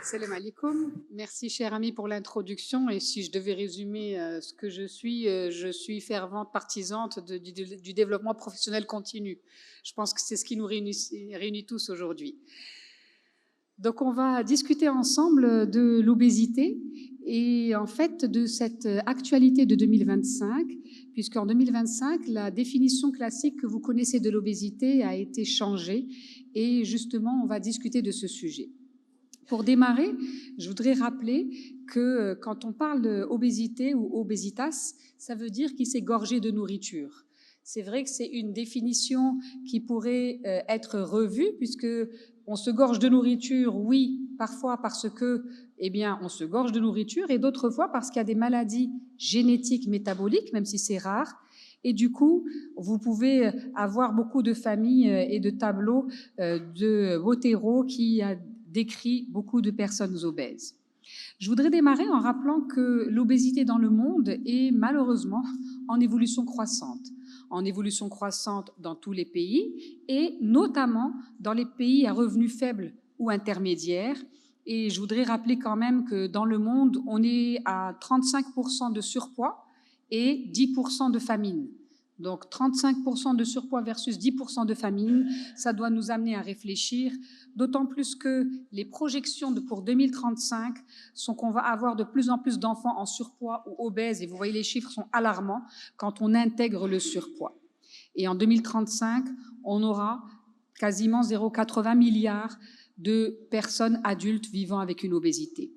Salam alaikum. Merci, cher ami, pour l'introduction. Et si je devais résumer ce que je suis fervente partisante du développement professionnel continu. Je pense que c'est ce qui nous réunit tous aujourd'hui. Donc, on va discuter ensemble de l'obésité et en fait de cette actualité de 2025, puisqu'en 2025, la définition classique que vous connaissez de l'obésité a été changée et justement, on va discuter de ce sujet. Pour démarrer, je voudrais rappeler que quand on parle d'obésité ou obesitas, ça veut dire qu'il s'est gorgé de nourriture. C'est vrai que c'est une définition qui pourrait être revue, puisque on se gorge de nourriture, oui, parfois parce que, on se gorge de nourriture, et d'autres fois parce qu'il y a des maladies génétiques métaboliques, même si c'est rare. Et du coup, vous pouvez avoir beaucoup de familles et de tableaux de Botero qui a décrit beaucoup de personnes obèses. Je voudrais démarrer en rappelant que l'obésité dans le monde est malheureusement en évolution croissante dans tous les pays et notamment dans les pays à revenus faibles ou intermédiaires. Et je voudrais rappeler quand même que dans le monde, on est à 35% de surpoids et 10% de famine. Donc 35% de surpoids versus 10% de famine, ça doit nous amener à réfléchir, d'autant plus que les projections pour 2035 sont qu'on va avoir de plus en plus d'enfants en surpoids ou obèses, et vous voyez les chiffres sont alarmants quand on intègre le surpoids. Et en 2035, on aura quasiment 0,80 milliards de personnes adultes vivant avec une obésité.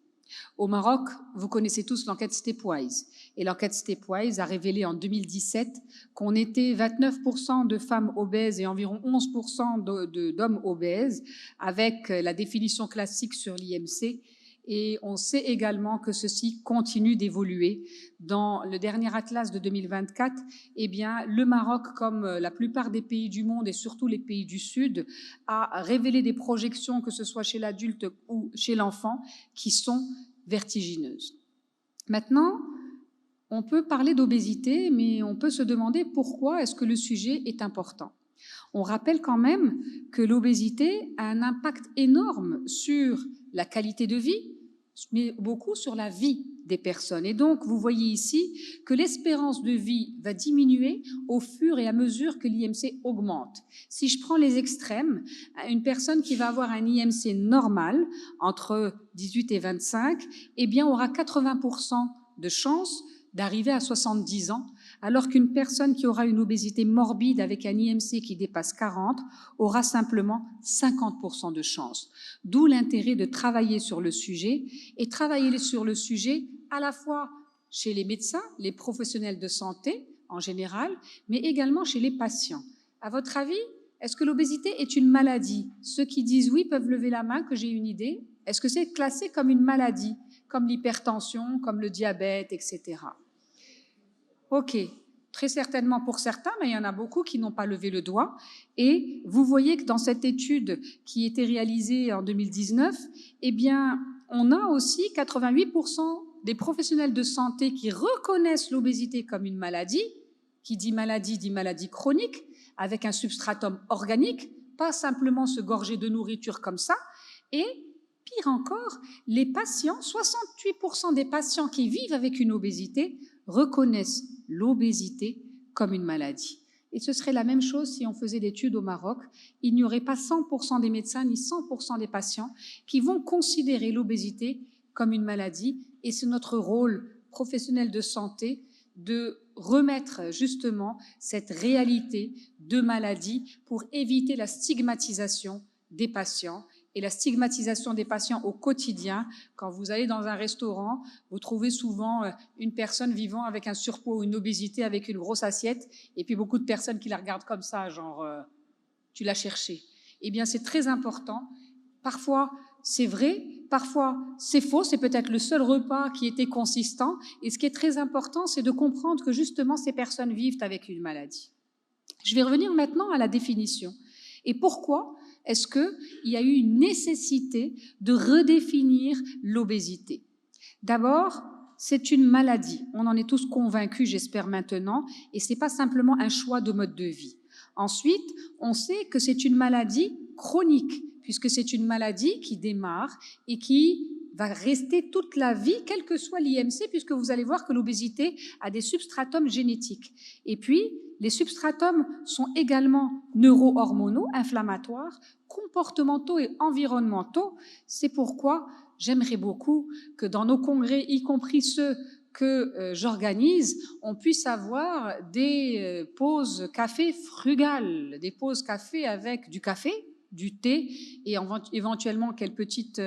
Au Maroc, vous connaissez tous l'enquête Stepwise. Et l'enquête Stepwise a révélé en 2017 qu'on était 29% de femmes obèses et environ 11% d'hommes obèses, avec la définition classique sur l'IMC. Et on sait également que ceci continue d'évoluer. Dans le dernier atlas de 2024, le Maroc, comme la plupart des pays du monde et surtout les pays du Sud, a révélé des projections, que ce soit chez l'adulte ou chez l'enfant, qui sont vertigineuses. Maintenant, on peut parler d'obésité, mais on peut se demander pourquoi est-ce que le sujet est important. On rappelle quand même que l'obésité a un impact énorme sur la qualité de vie, mais beaucoup sur la vie des personnes. Et donc, vous voyez ici que l'espérance de vie va diminuer au fur et à mesure que l'IMC augmente. Si je prends les extrêmes, une personne qui va avoir un IMC normal, entre 18 et 25, aura 80% de chances d'arriver à 70 ans, alors qu'une personne qui aura une obésité morbide avec un IMC qui dépasse 40 aura simplement 50% de chance. D'où l'intérêt de travailler sur le sujet, et travailler sur le sujet à la fois chez les médecins, les professionnels de santé en général, mais également chez les patients. À votre avis, est-ce que l'obésité est une maladie? Ceux qui disent oui peuvent lever la main, que j'ai une idée. Est-ce que c'est classé comme une maladie, comme l'hypertension, comme le diabète, etc. Ok, très certainement pour certains, mais il y en a beaucoup qui n'ont pas levé le doigt. Et vous voyez que dans cette étude qui était réalisée en 2019, on a aussi 88% des professionnels de santé qui reconnaissent l'obésité comme une maladie. Qui dit maladie chronique, avec un substratum organique, pas simplement se gorger de nourriture comme ça. Et pire encore, les patients, 68% des patients qui vivent avec une obésité reconnaissent l'obésité comme une maladie. Et ce serait la même chose si on faisait l'étude au Maroc. Il n'y aurait pas 100% des médecins ni 100% des patients qui vont considérer l'obésité comme une maladie. Et c'est notre rôle professionnel de santé de remettre justement cette réalité de maladie pour éviter la stigmatisation des patients. Et la stigmatisation des patients au quotidien. Quand vous allez dans un restaurant, vous trouvez souvent une personne vivant avec un surpoids ou une obésité avec une grosse assiette, et puis beaucoup de personnes qui la regardent comme ça, genre tu l'as cherché. C'est très important. Parfois, c'est vrai, parfois, c'est faux, c'est peut-être le seul repas qui était consistant. Et ce qui est très important, c'est de comprendre que justement, ces personnes vivent avec une maladie. Je vais revenir maintenant à la définition. Et pourquoi est-ce qu'il y a eu une nécessité de redéfinir l'obésité? D'abord, c'est une maladie. On en est tous convaincus, j'espère maintenant, et ce n'est pas simplement un choix de mode de vie. Ensuite, on sait que c'est une maladie chronique, puisque c'est une maladie qui démarre et qui va rester toute la vie, quel que soit l'IMC, puisque vous allez voir que l'obésité a des substratums génétiques. Et puis, les substratums sont également neurohormonaux, inflammatoires, comportementaux et environnementaux. C'est pourquoi j'aimerais beaucoup que dans nos congrès, y compris ceux que j'organise, on puisse avoir des pauses café frugales, des pauses café avec du café, du thé et éventuellement quelques petites,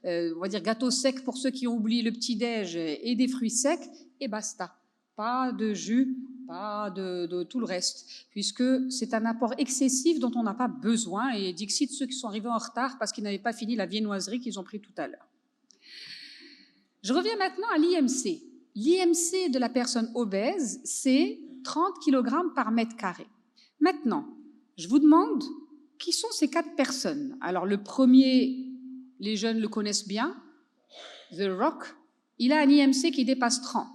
on va dire gâteaux secs pour ceux qui ont oublié le petit-déj et des fruits secs, et basta. Pas de jus, pas de tout le reste, puisque c'est un apport excessif dont on n'a pas besoin, et dixit ceux qui sont arrivés en retard parce qu'ils n'avaient pas fini la viennoiserie qu'ils ont pris tout à l'heure. Je reviens maintenant à l'IMC. L'IMC de la personne obèse, c'est 30 kg par mètre carré. Maintenant, je vous demande, qui sont ces 4 personnes? Alors, le premier, les jeunes le connaissent bien, The Rock, il a un IMC qui dépasse 30.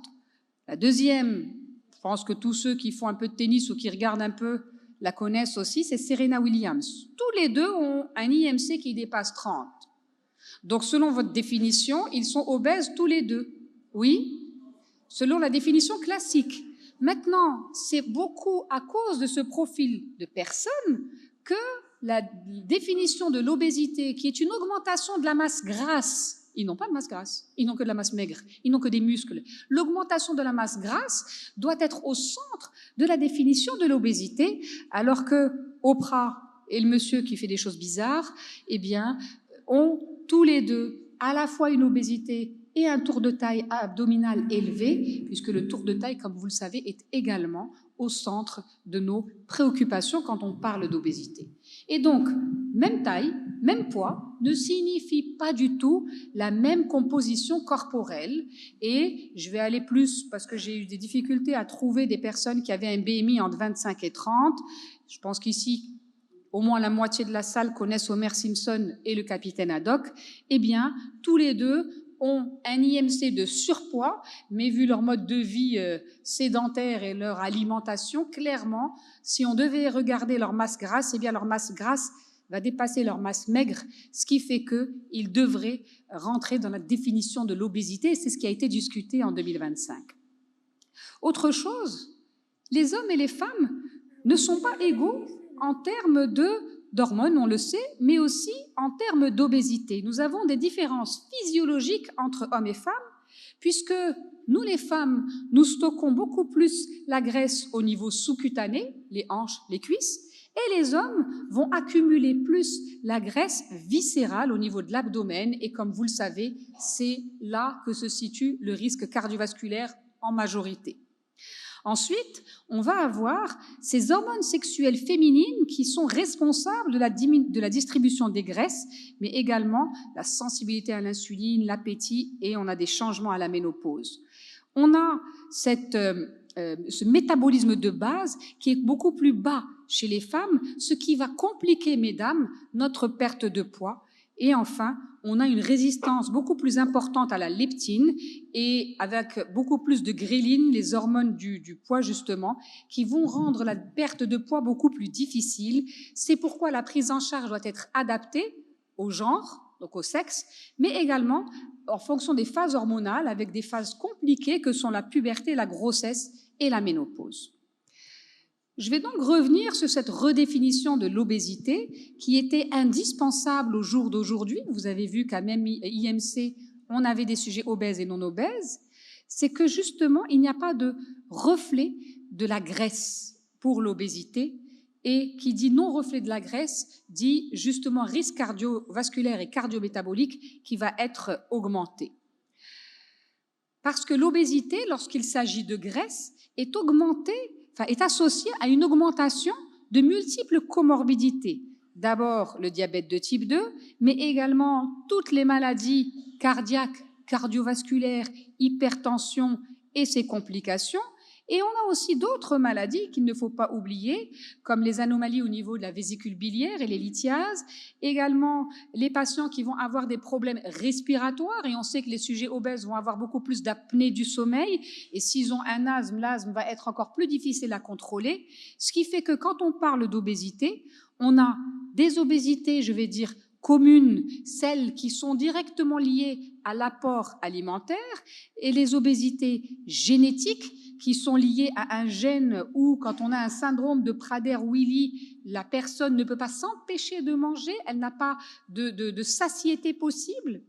La deuxième, je pense que tous ceux qui font un peu de tennis ou qui regardent un peu la connaissent aussi, c'est Serena Williams. Tous les deux ont un IMC qui dépasse 30. Donc, selon votre définition, ils sont obèses tous les deux. Oui? Selon la définition classique. Maintenant, c'est beaucoup à cause de ce profil de personnes que la définition de l'obésité, qui est une augmentation de la masse grasse, ils n'ont pas de masse grasse, ils n'ont que de la masse maigre, ils n'ont que des muscles. L'augmentation de la masse grasse doit être au centre de la définition de l'obésité, alors que Oprah et le monsieur qui fait des choses bizarres, eh bien, ont tous les deux à la fois une obésité et un tour de taille abdominal élevé, puisque le tour de taille, comme vous le savez, est également au centre de nos préoccupations quand on parle d'obésité. Et donc, même taille, même poids, ne signifie pas du tout la même composition corporelle. Et je vais aller plus, parce que j'ai eu des difficultés à trouver des personnes qui avaient un BMI entre 25 et 30. Je pense qu'ici, au moins la moitié de la salle connaissent Homer Simpson et le capitaine Haddock. Eh bien, tous les deux ont un IMC de surpoids, mais vu leur mode de vie sédentaire et leur alimentation, clairement, si on devait regarder leur masse grasse, eh bien leur masse grasse va dépasser leur masse maigre, ce qui fait qu'ils devraient rentrer dans la définition de l'obésité, et c'est ce qui a été discuté en 2025. Autre chose, les hommes et les femmes ne sont pas égaux en termes d'hormones, on le sait, mais aussi en termes d'obésité. Nous avons des différences physiologiques entre hommes et femmes, puisque nous, les femmes, nous stockons beaucoup plus la graisse au niveau sous-cutané, les hanches, les cuisses, et les hommes vont accumuler plus la graisse viscérale au niveau de l'abdomen, et comme vous le savez, c'est là que se situe le risque cardiovasculaire en majorité. Ensuite, on va avoir ces hormones sexuelles féminines qui sont responsables de la distribution des graisses, mais également la sensibilité à l'insuline, l'appétit, et on a des changements à la ménopause. On a ce métabolisme de base qui est beaucoup plus bas chez les femmes, ce qui va compliquer, mesdames, notre perte de poids. Et enfin, on a une résistance beaucoup plus importante à la leptine et avec beaucoup plus de ghrelin, les hormones du poids justement, qui vont rendre la perte de poids beaucoup plus difficile. C'est pourquoi la prise en charge doit être adaptée au genre, donc au sexe, mais également en fonction des phases hormonales, avec des phases compliquées que sont la puberté, la grossesse et la ménopause. Je vais donc revenir sur cette redéfinition de l'obésité qui était indispensable au jour d'aujourd'hui. Vous avez vu qu'à même IMC, on avait des sujets obèses et non obèses. C'est que justement, il n'y a pas de reflet de la graisse pour l'obésité. Et qui dit non-reflet de la graisse dit justement risque cardiovasculaire et cardiométabolique qui va être augmenté. Parce que l'obésité, lorsqu'il s'agit de graisse, est associée à une augmentation de multiples comorbidités. D'abord, le diabète de type 2, mais également toutes les maladies cardiaques, cardiovasculaires, hypertension et ses complications. Et on a aussi d'autres maladies qu'il ne faut pas oublier, comme les anomalies au niveau de la vésicule biliaire et les lithiases, également les patients qui vont avoir des problèmes respiratoires, et on sait que les sujets obèses vont avoir beaucoup plus d'apnée du sommeil, et s'ils ont un asthme, l'asthme va être encore plus difficile à contrôler, ce qui fait que quand on parle d'obésité, on a des obésités, je vais dire, communes, celles qui sont directement liées à l'apport alimentaire, et les obésités génétiques qui sont liées à un gène où, quand on a un syndrome de Prader-Willi, la personne ne peut pas s'empêcher de manger, elle n'a pas de satiété possible.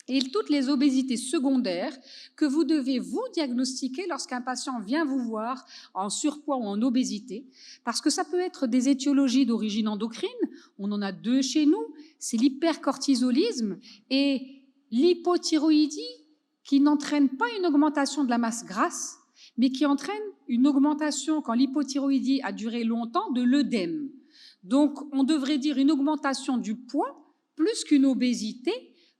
Et toutes les obésités secondaires que vous devez vous diagnostiquer lorsqu'un patient vient vous voir en surpoids ou en obésité, parce que ça peut être des étiologies d'origine endocrine, on en a deux chez nous, c'est l'hypercortisolisme et l'hypothyroïdie qui n'entraîne pas une augmentation de la masse grasse, mais qui entraîne une augmentation, quand l'hypothyroïdie a duré longtemps, de l'œdème. Donc, on devrait dire une augmentation du poids plus qu'une obésité.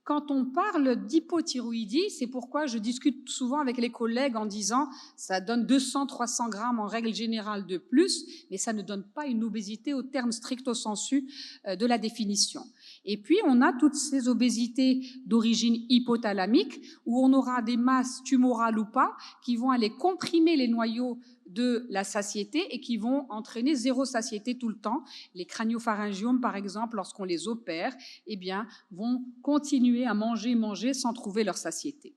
Quand on parle d'hypothyroïdie, c'est pourquoi je discute souvent avec les collègues en disant ça donne 200-300 grammes en règle générale de plus, mais ça ne donne pas une obésité au terme stricto sensu de la définition. Et puis, on a toutes ces obésités d'origine hypothalamique où on aura des masses tumorales ou pas qui vont aller comprimer les noyaux de la satiété et qui vont entraîner zéro satiété tout le temps. Les crâniopharangiomes, par exemple, lorsqu'on les opère, eh bien, vont continuer à manger sans trouver leur satiété.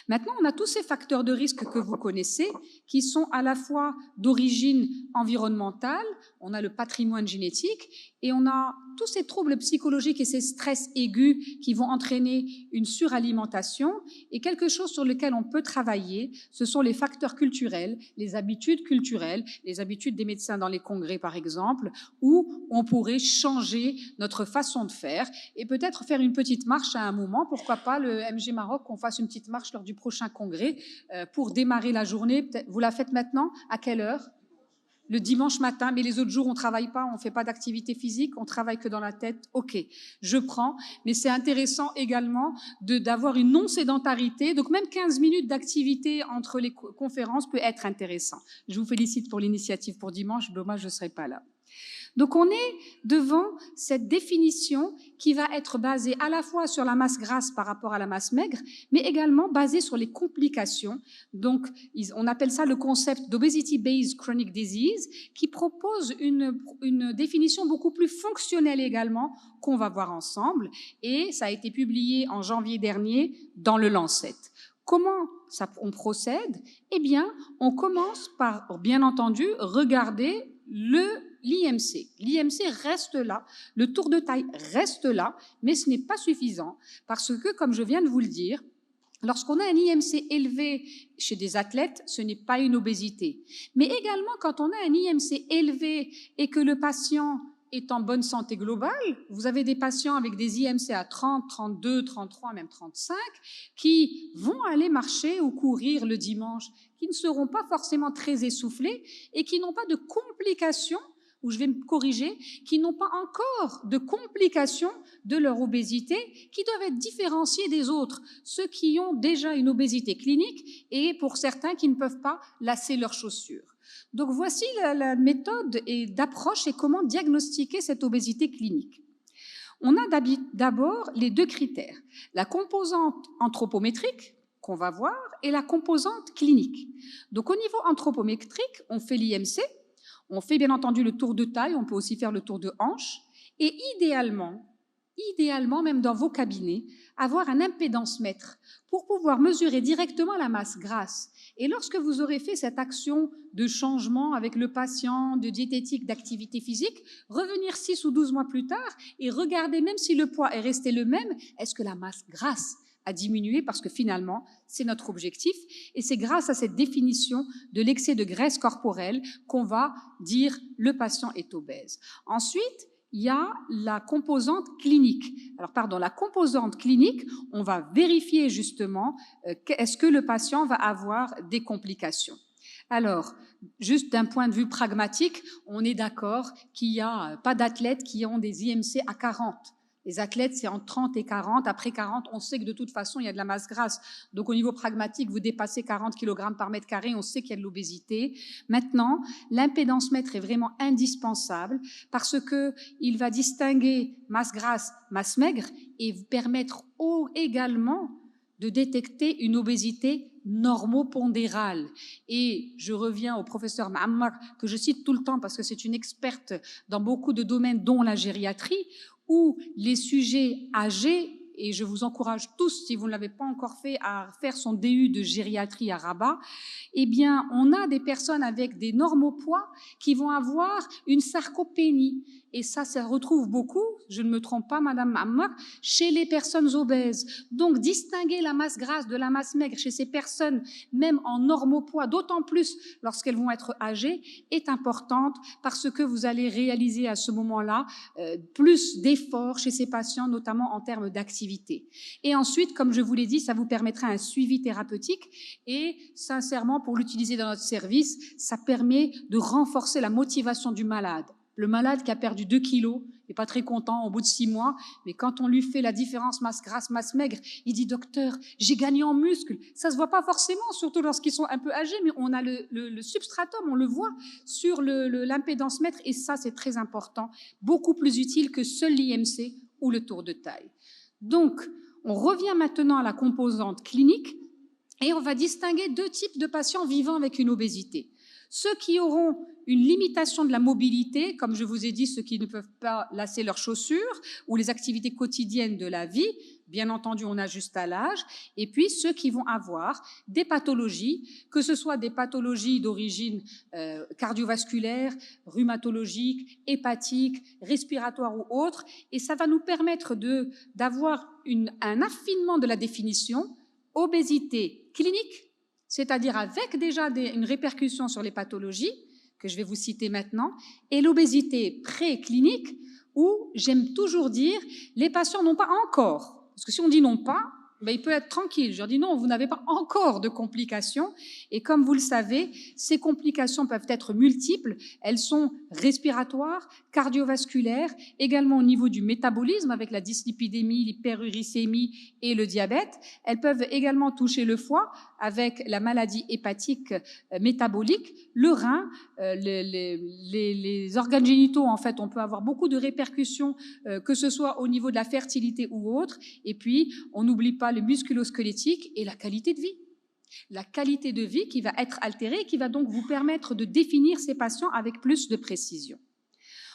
Maintenant, on a tous ces facteurs de risque que vous connaissez, qui sont à la fois d'origine environnementale, on a le patrimoine génétique, et on a tous ces troubles psychologiques et ces stress aigus qui vont entraîner une suralimentation. Et quelque chose sur lequel on peut travailler, ce sont les facteurs culturels, les habitudes culturelles, les habitudes des médecins dans les congrès, par exemple, où on pourrait changer notre façon de faire et peut-être faire une petite marche à un moment. Pourquoi pas le MG Maroc, qu'on fasse une petite marche lors du prochain congrès pour démarrer la journée. Vous la faites maintenant? À quelle heure? Le dimanche matin, mais les autres jours, on ne travaille pas, on ne fait pas d'activité physique, on travaille que dans la tête. OK, je prends, mais c'est intéressant également d'avoir une non-sédentarité. Donc même 15 minutes d'activité entre les conférences peut être intéressant. Je vous félicite pour l'initiative pour dimanche, dommage, je ne serai pas là. Donc on est devant cette définition qui va être basée à la fois sur la masse grasse par rapport à la masse maigre, mais également basée sur les complications. Donc on appelle ça le concept d'obesity-based chronic disease, qui propose une définition beaucoup plus fonctionnelle également qu'on va voir ensemble. Et ça a été publié en janvier dernier dans le Lancet. Comment on procède? Eh bien, on commence par, bien entendu, regarder l'IMC. L'IMC reste là, le tour de taille reste là, mais ce n'est pas suffisant parce que, comme je viens de vous le dire, lorsqu'on a un IMC élevé chez des athlètes, ce n'est pas une obésité. Mais également, quand on a un IMC élevé et que le patient est en bonne santé globale, vous avez des patients avec des IMC à 30, 32, 33, même 35, qui vont aller marcher ou courir le dimanche, qui ne seront pas forcément très essoufflés et qui n'ont pas de complications, ou je vais me corriger, qui n'ont pas encore de complications de leur obésité, qui doivent être différenciées des autres, ceux qui ont déjà une obésité clinique et pour certains qui ne peuvent pas lasser leurs chaussures. Donc voici la méthode d'approche et comment diagnostiquer cette obésité clinique. On a d'abord les deux critères, la composante anthropométrique qu'on va voir et la composante clinique. Donc au niveau anthropométrique, on fait l'IMC, on fait bien entendu le tour de taille, on peut aussi faire le tour de hanche et idéalement, même dans vos cabinets, avoir un impédance-mètre pour pouvoir mesurer directement la masse grasse. Et lorsque vous aurez fait cette action de changement avec le patient, de diététique, d'activité physique, revenir 6 ou 12 mois plus tard et regarder, même si le poids est resté le même, est-ce que la masse grasse a diminué, parce que finalement, c'est notre objectif. Et c'est grâce à cette définition de l'excès de graisse corporelle qu'on va dire le patient est obèse. Ensuite, il y a la composante clinique. Alors, la composante clinique, on va vérifier justement est-ce que le patient va avoir des complications. Alors, juste d'un point de vue pragmatique, on est d'accord qu'il n'y a pas d'athlètes qui ont des IMC à 40. Les athlètes, c'est entre 30 et 40. Après 40, on sait que de toute façon, il y a de la masse grasse. Donc, au niveau pragmatique, vous dépassez 40 kg par mètre carré, on sait qu'il y a de l'obésité. Maintenant, l'impédance-mètre est vraiment indispensable parce qu'il va distinguer masse grasse, masse maigre et vous permettre également de détecter une obésité normopondérale. Et je reviens au professeur Maammar, que je cite tout le temps parce que c'est une experte dans beaucoup de domaines, dont la gériatrie, ou les sujets âgés, et je vous encourage tous, si vous ne l'avez pas encore fait, à faire son DU de gériatrie à Rabat, eh bien, on a des personnes avec des normopoids qui vont avoir une sarcopénie. Et ça retrouve beaucoup, je ne me trompe pas, Madame Ammar, chez les personnes obèses. Donc, distinguer la masse grasse de la masse maigre chez ces personnes, même en normopoids, d'autant plus lorsqu'elles vont être âgées, est importante parce que vous allez réaliser à ce moment-là plus d'efforts chez ces patients, notamment en termes d'activité. Et ensuite, comme je vous l'ai dit, ça vous permettra un suivi thérapeutique et, sincèrement, pour l'utiliser dans notre service, ça permet de renforcer la motivation du malade. Le malade qui a perdu 2 kilos n'est pas très content au bout de 6 mois, mais quand on lui fait la différence masse grasse, masse maigre, il dit « Docteur, j'ai gagné en muscle ». Ça ne se voit pas forcément, surtout lorsqu'ils sont un peu âgés, mais on a le substratum, on le voit sur l'impédance mètre, et ça, c'est très important, beaucoup plus utile que seul l'IMC ou le tour de taille. Donc, on revient maintenant à la composante clinique, et on va distinguer 2 types de patients vivant avec une obésité. Ceux qui auront une limitation de la mobilité, comme je vous ai dit, ceux qui ne peuvent pas lasser leurs chaussures ou les activités quotidiennes de la vie, bien entendu, on ajuste à l'âge, et puis ceux qui vont avoir des pathologies, que ce soit des pathologies d'origine cardiovasculaire, rhumatologique, hépatique, respiratoire ou autre, et ça va nous permettre d'avoir un affinement de la définition, obésité clinique, c'est-à-dire avec déjà une répercussion sur les pathologies, que je vais vous citer maintenant, et l'obésité préclinique, où j'aime toujours dire, les patients n'ont pas encore, parce que si on dit non pas, ben il peut être tranquille. Je leur dis non, vous n'avez pas encore de complications. Et comme vous le savez, ces complications peuvent être multiples. Elles sont respiratoires, cardiovasculaires, également au niveau du métabolisme avec la dyslipidémie, l'hyperuricémie et le diabète. Elles peuvent également toucher le foie avec la maladie hépatique métabolique, le rein, les organes génitaux. En fait, on peut avoir beaucoup de répercussions, que ce soit au niveau de la fertilité ou autre. Et puis, on n'oublie pas le musculo-squelettique et la qualité de vie. La qualité de vie qui va être altérée et qui va donc vous permettre de définir ces patients avec plus de précision.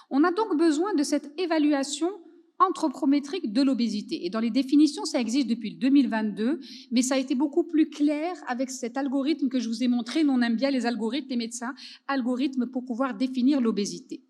On a donc besoin de cette évaluation anthropométrique de l'obésité. Et dans les définitions, ça existe depuis 2022, mais ça a été beaucoup plus clair avec cet algorithme que je vous ai montré. Nous, on aime bien les algorithmes, les médecins, algorithmes pour pouvoir définir l'obésité.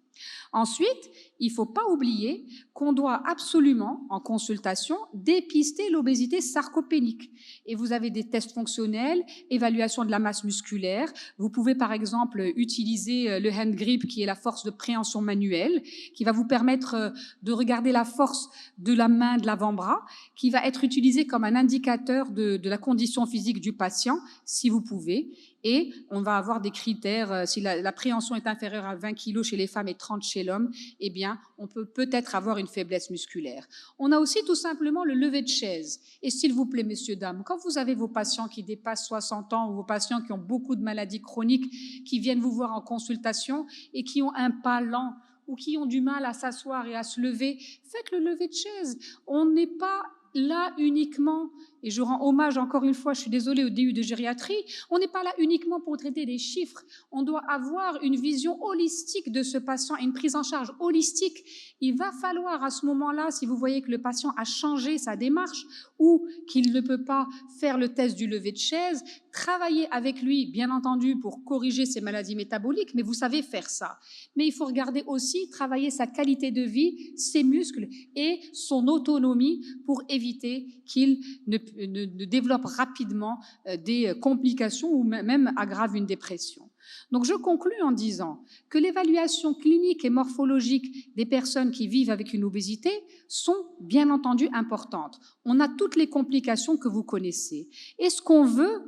Ensuite, il ne faut pas oublier qu'on doit absolument, en consultation, dépister l'obésité sarcopénique. Et vous avez des tests fonctionnels, évaluation de la masse musculaire. Vous pouvez par exemple utiliser le hand grip, qui est la force de préhension manuelle, qui va vous permettre de regarder la force de la main de l'avant-bras, qui va être utilisé comme un indicateur de la condition physique du patient, si vous pouvez. Et on va avoir des critères, si la préhension est inférieure à 20 kg chez les femmes et 30 chez l'homme, eh bien, on peut peut-être avoir une faiblesse musculaire. On a aussi tout simplement le lever de chaise. Et s'il vous plaît, messieurs, dames, quand vous avez vos patients qui dépassent 60 ans ou vos patients qui ont beaucoup de maladies chroniques, qui viennent vous voir en consultation et qui ont un pas lent ou qui ont du mal à s'asseoir et à se lever, faites le lever de chaise. On n'est pas là uniquement, et je rends hommage encore une fois, je suis désolée, au DU de gériatrie, on n'est pas là uniquement pour traiter des chiffres, on doit avoir une vision holistique de ce patient, une prise en charge holistique. Il va falloir à ce moment-là, si vous voyez que le patient a changé sa démarche ou qu'il ne peut pas faire le test du lever de chaise, travailler avec lui, bien entendu, pour corriger ses maladies métaboliques, mais vous savez faire ça. Mais il faut regarder aussi, travailler sa qualité de vie, ses muscles et son autonomie pour éviter qu'il ne développe rapidement des complications ou même aggrave une dépression. Donc je conclus en disant que l'évaluation clinique et morphologique des personnes qui vivent avec une obésité sont bien entendu importantes. On a toutes les complications que vous connaissez. Et ce qu'on veut,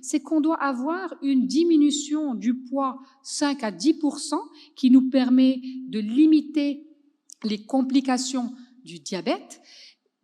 c'est qu'on doit avoir une diminution du poids 5 à 10% qui nous permet de limiter les complications du diabète,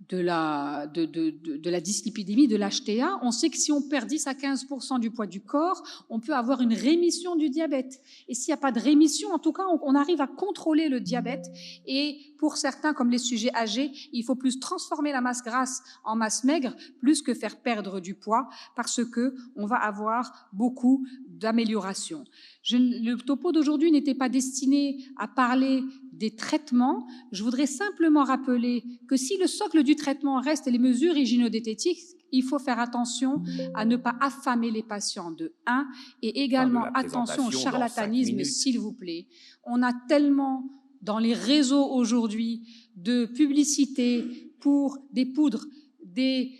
de la dyslipidémie, de l'HTA. On sait que si on perd 10 à 15% du poids du corps, on peut avoir une rémission du diabète. Et s'il n'y a pas de rémission, en tout cas, on arrive à contrôler le diabète. Et pour certains, comme les sujets âgés, il faut plus transformer la masse grasse en masse maigre, plus que faire perdre du poids, parce que on va avoir beaucoup d'améliorations. Le topo d'aujourd'hui n'était pas destiné à parler des traitements. Je voudrais simplement rappeler que si le socle du traitement reste les mesures hygiéno-diététiques, il faut faire attention à ne pas affamer les patients de 1 et également attention au charlatanisme, s'il vous plaît. On a tellement dans les réseaux aujourd'hui de publicité pour des poudres, des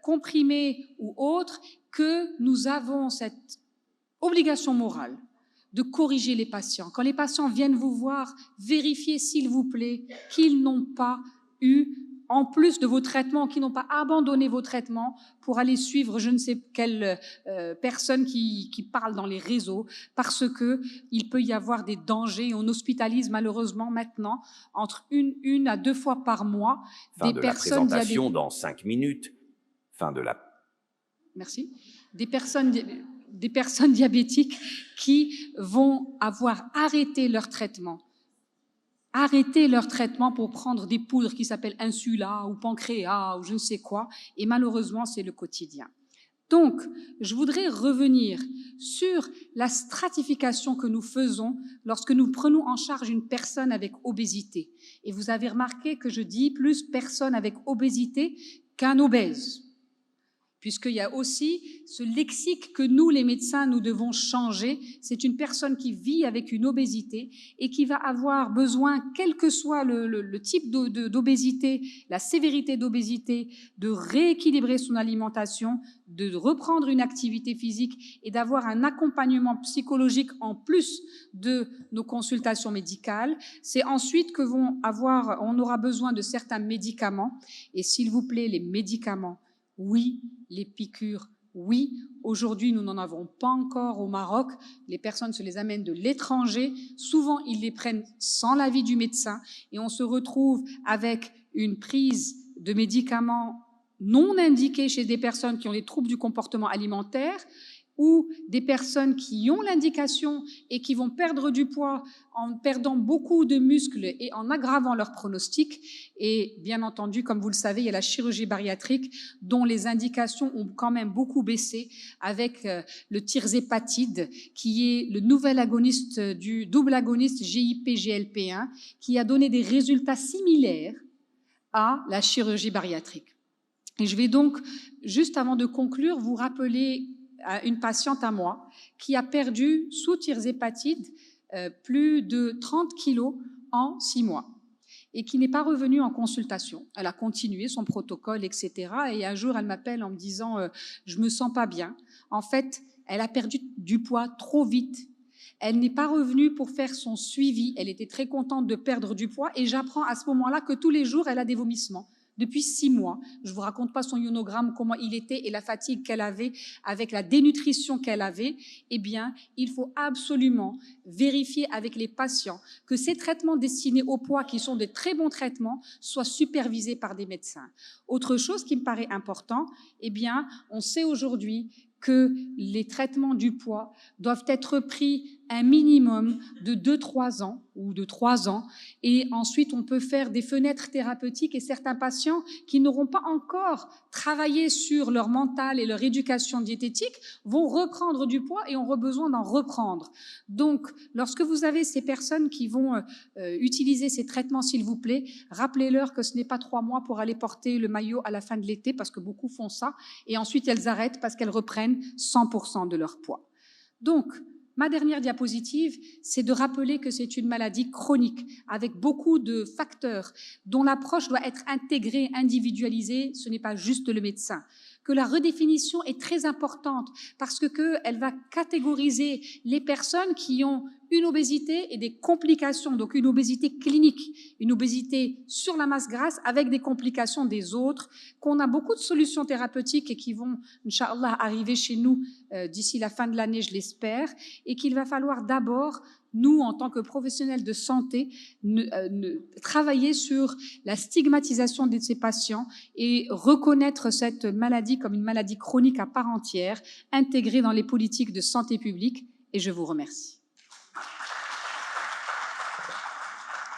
comprimés ou autres, que nous avons cette obligation morale de corriger les patients. Quand les patients viennent vous voir, vérifiez s'il vous plaît qu'ils n'ont pas eu, en plus de vos traitements, qu'ils n'ont pas abandonné vos traitements pour aller suivre je ne sais quelle personne qui parle dans les réseaux, parce qu'il peut y avoir des dangers. On hospitalise malheureusement maintenant entre une à 2 fois par mois des personnes diabétiques. Dans 5 minutes. Fin de la... Merci. Des personnes diabétiques qui vont avoir arrêté leur traitement pour prendre des poudres qui s'appellent Insula ou Pancréas ou je ne sais quoi, et malheureusement, c'est le quotidien. Donc, je voudrais revenir sur la stratification que nous faisons lorsque nous prenons en charge une personne avec obésité. Et vous avez remarqué que je dis plus personne avec obésité qu'un obèse, puisqu'il y a aussi ce lexique que nous, les médecins, nous devons changer. C'est une personne qui vit avec une obésité et qui va avoir besoin, quel que soit le type d'obésité, la sévérité d'obésité, de rééquilibrer son alimentation, de reprendre une activité physique et d'avoir un accompagnement psychologique en plus de nos consultations médicales. C'est ensuite on aura besoin de certains médicaments. Et s'il vous plaît, les médicaments, oui, les piqûres, oui. Aujourd'hui, nous n'en avons pas encore au Maroc. Les personnes se les amènent de l'étranger. Souvent, ils les prennent sans l'avis du médecin et on se retrouve avec une prise de médicaments non indiqués chez des personnes qui ont des troubles du comportement alimentaire ou des personnes qui ont l'indication et qui vont perdre du poids en perdant beaucoup de muscles et en aggravant leur pronostic. Et bien entendu, comme vous le savez, il y a la chirurgie bariatrique dont les indications ont quand même beaucoup baissé avec le tirzépatide, qui est le nouvel agoniste du double agoniste GIP-GLP1, qui a donné des résultats similaires à la chirurgie bariatrique. Et je vais donc, juste avant de conclure, vous rappeler une patiente à moi qui a perdu sous tirzépatide plus de 30 kilos en 6 mois et qui n'est pas revenue en consultation. Elle a continué son protocole, etc. Et un jour, elle m'appelle en me disant « je me sens pas bien ». En fait, elle a perdu du poids trop vite. Elle n'est pas revenue pour faire son suivi. Elle était très contente de perdre du poids et j'apprends à ce moment-là que tous les jours, elle a des vomissements. Depuis 6 mois, je ne vous raconte pas son ionogramme, comment il était et la fatigue qu'elle avait avec la dénutrition qu'elle avait. Eh bien, il faut absolument vérifier avec les patients que ces traitements destinés au poids, qui sont de très bons traitements, soient supervisés par des médecins. Autre chose qui me paraît important, eh bien, on sait aujourd'hui que les traitements du poids doivent être pris un minimum de 2-3 ans ou de 3 ans. Et ensuite, on peut faire des fenêtres thérapeutiques et certains patients qui n'auront pas encore travaillé sur leur mental et leur éducation diététique vont reprendre du poids et auront besoin d'en reprendre. Donc, lorsque vous avez ces personnes qui vont utiliser ces traitements, s'il vous plaît, rappelez-leur que ce n'est pas 3 mois pour aller porter le maillot à la fin de l'été, parce que beaucoup font ça, et ensuite elles arrêtent parce qu'elles reprennent 100% de leur poids. Donc, ma dernière diapositive, c'est de rappeler que c'est une maladie chronique avec beaucoup de facteurs dont l'approche doit être intégrée, individualisée. Ce n'est pas juste le médecin. Que la redéfinition est très importante parce qu'elle va catégoriser les personnes qui ont une obésité et des complications, donc une obésité clinique, une obésité sur la masse grasse avec des complications des autres, qu'on a beaucoup de solutions thérapeutiques et qui vont, Inch'Allah, arriver chez nous d'ici la fin de l'année, je l'espère, et qu'il va falloir d'abord, nous, en tant que professionnels de santé, travailler sur la stigmatisation de ces patients et reconnaître cette maladie comme une maladie chronique à part entière, intégrée dans les politiques de santé publique. Et je vous remercie.